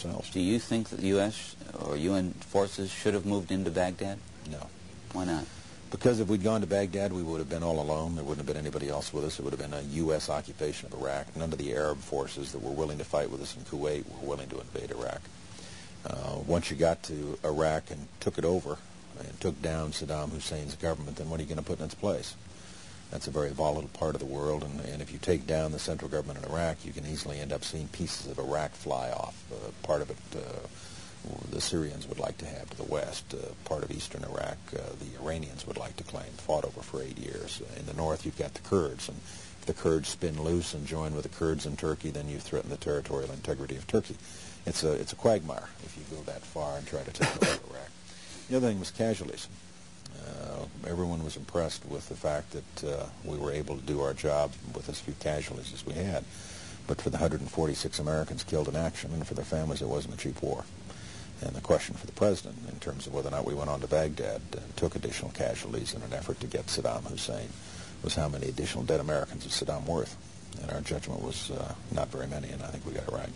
themselves. Do you think that the U.S. or UN forces should have moved into Baghdad? No. Why not? Because if we'd gone to Baghdad, we would have been all alone. There wouldn't have been anybody else with us. It would have been a U.S. occupation of Iraq. None of the Arab forces that were willing to fight with us in Kuwait were willing to invade Iraq. Once you got to Iraq and took it over and took down Saddam Hussein's government, then what are you going to put in its place? That's a very volatile part of the world, and if you take down the central government in Iraq, you can easily end up seeing pieces of Iraq fly off. Part of it the Syrians would like to have to the west. Part of eastern Iraq the Iranians would like to claim, fought over for 8 years. In the north you've got the Kurds, and if the Kurds spin loose and join with the Kurds in Turkey, then you threaten the territorial integrity of Turkey. It's a quagmire if you go that far and try to take over Iraq. The other thing was casualties. Everyone was impressed with the fact that we were able to do our job with as few casualties as we had. But for the 146 Americans killed in action and for their families, it wasn't a cheap war. And the question for the president, in terms of whether or not we went on to Baghdad and took additional casualties in an effort to get Saddam Hussein, was how many additional dead Americans is Saddam worth? And our judgment was not very many, and I think we got it right.